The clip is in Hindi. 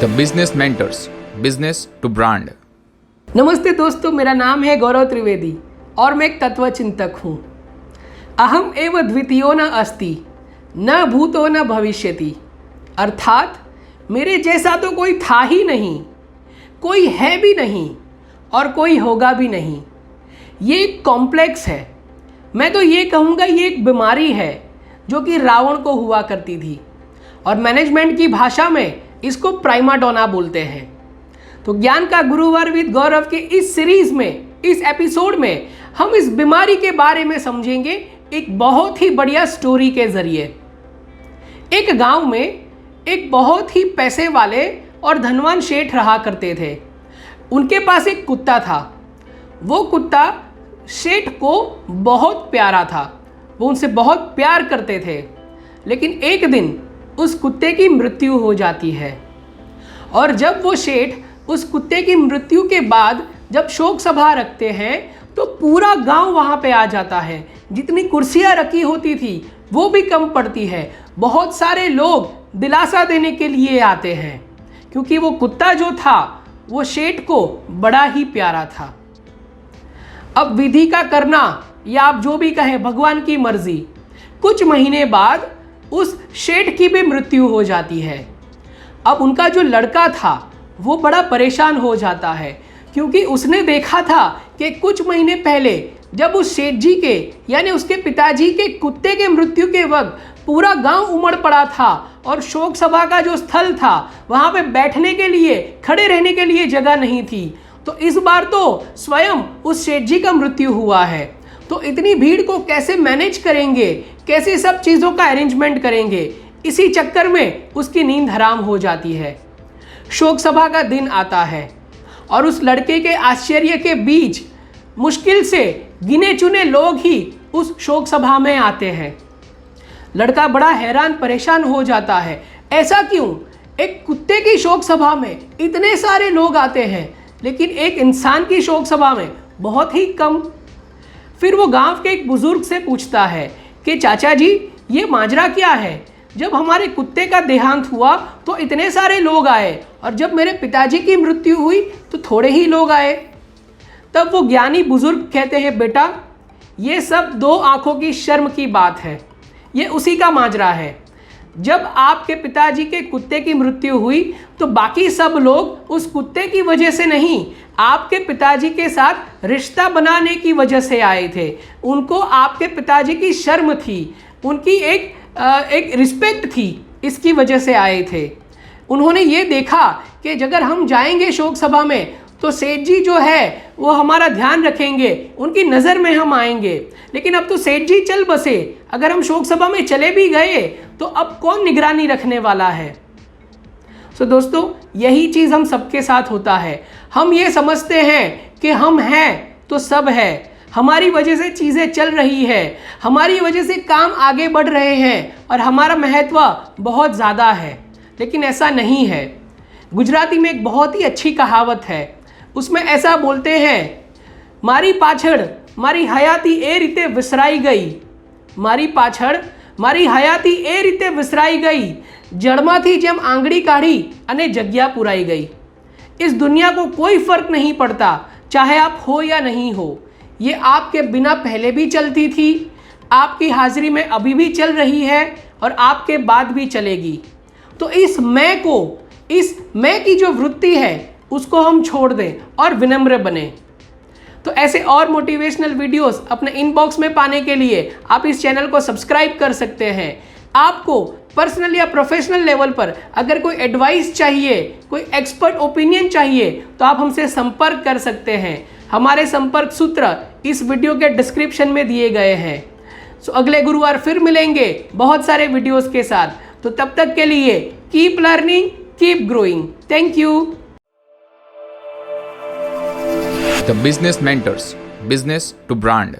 The business mentors, business to brand. नमस्ते दोस्तों, मेरा नाम है गौरव त्रिवेदी और मैं एक तत्व चिंतक हूँ। अहम एव द्वितीयो न अस्ति, न भूतो न भविष्यति। अर्थात मेरे जैसा तो कोई था ही नहीं, कोई है भी नहीं और कोई होगा भी नहीं। ये एक कॉम्प्लेक्स है। मैं तो ये कहूँगा ये एक बीमारी है जो कि रावण को हुआ करती थी और मैनेजमेंट की भाषा में इसको प्राइमा डोना बोलते हैं। तो ज्ञान का गुरुवार विद गौरव के इस सीरीज में, इस एपिसोड में हम इस बीमारी के बारे में समझेंगे एक बहुत ही बढ़िया स्टोरी के जरिए। एक गांव में एक बहुत ही पैसे वाले और धनवान सेठ रहा करते थे। उनके पास एक कुत्ता था। वो कुत्ता सेठ को बहुत प्यारा था, वो उनसे बहुत प्यार करते थे। लेकिन एक दिन उस कुत्ते की मृत्यु हो जाती है और जब वो सेठ उस कुत्ते की मृत्यु के बाद जब शोक सभा रखते हैं तो पूरा गांव वहां पे आ जाता है। जितनी कुर्सियां रखी होती थी वो भी कम पड़ती है। बहुत सारे लोग दिलासा देने के लिए आते हैं क्योंकि वो कुत्ता जो था वो सेठ को बड़ा ही प्यारा था। अब विधि का करना या आप जो भी कहें, भगवान की मर्जी। कुछ महीने बाद उस सेठ की भी मृत्यु हो जाती है। अब उनका जो लड़का था वो बड़ा परेशान हो जाता है क्योंकि उसने देखा था कि कुछ महीने पहले जब उस सेठ जी के यानी उसके पिताजी के कुत्ते के मृत्यु के वक्त पूरा गांव उमड़ पड़ा था और शोक सभा का जो स्थल था वहां पे बैठने के लिए, खड़े रहने के लिए जगह नहीं थी। तो इस बार तो स्वयं उस सेठ जी का मृत्यु हुआ है। तो इतनी भीड़ को कैसे मैनेज करेंगे, कैसे सब चीज़ों का अरेंजमेंट करेंगे, इसी चक्कर में उसकी नींद हराम हो जाती है। शोक सभा का दिन आता है और उस लड़के के आश्चर्य के बीच मुश्किल से गिने चुने लोग ही उस शोक सभा में आते हैं। लड़का बड़ा हैरान परेशान हो जाता है, ऐसा क्यों? एक कुत्ते की शोक सभा में इतने सारे लोग आते हैं लेकिन एक इंसान की शोक सभा में बहुत ही कम। फिर वो गांव के एक बुजुर्ग से पूछता है कि चाचा जी, ये माजरा क्या है? जब हमारे कुत्ते का देहांत हुआ तो इतने सारे लोग आए और जब मेरे पिताजी की मृत्यु हुई तो थोड़े ही लोग आए। तब वो ज्ञानी बुजुर्ग कहते हैं, बेटा ये सब दो आंखों की शर्म की बात है। ये उसी का माजरा है। जब आपके पिताजी के कुत्ते की मृत्यु हुई तो बाकी सब लोग उस कुत्ते की वजह से नहीं, आपके पिताजी के साथ रिश्ता बनाने की वजह से आए थे। उनको आपके पिताजी की शर्म थी, उनकी एक रिस्पेक्ट थी, इसकी वजह से आए थे। उन्होंने ये देखा कि अगर हम जाएंगे शोक सभा में तो सेठ जी जो है वो हमारा ध्यान रखेंगे, उनकी नज़र में हम आएंगे। लेकिन अब तो सेठ जी चल बसे, अगर हम शोक सभा में चले भी गए तो अब कौन निगरानी रखने वाला है? तो दोस्तों, यही चीज़ हम सबके साथ होता है। हम ये समझते हैं कि हम हैं तो सब है, हमारी वजह से चीज़ें चल रही है, हमारी वजह से काम आगे बढ़ रहे हैं और हमारा महत्व बहुत ज़्यादा है। लेकिन ऐसा नहीं है। गुजराती में एक बहुत ही अच्छी कहावत है, उसमें ऐसा बोलते हैं, मारी पाछड़ मारी हयाती ए रीते विसराई गई। मारी पाछड़ मारी हयाती ए रीते विसराई गई, जड़माथी जेम आंगળી કાઢી અને જગ્યા પુરાઈ ગઈ। इस दुनिया को कोई फर्क नहीं पड़ता चाहे आप हो या नहीं हो। ये आपके बिना पहले भी चलती थी, आपकी हाजिरी में अभी भी चल रही है और आपके बाद भी चलेगी। तो इस मैं को, इस मैं की जो वृत्ति है उसको हम छोड़ दें और विनम्र बने। तो ऐसे और मोटिवेशनल वीडियोस अपने इनबॉक्स में पाने के लिए आप इस चैनल को सब्सक्राइब कर सकते हैं। आपको पर्सनल या प्रोफेशनल लेवल पर अगर कोई एडवाइस चाहिए, कोई एक्सपर्ट ओपिनियन चाहिए तो आप हमसे संपर्क कर सकते हैं। हमारे संपर्क सूत्र इस वीडियो के डिस्क्रिप्शन में दिए गए हैं। सो अगले गुरुवार फिर मिलेंगे बहुत सारे वीडियोस के साथ। तो तब तक के लिए keep learning, keep growing. Thank you. The business mentors, business to brand.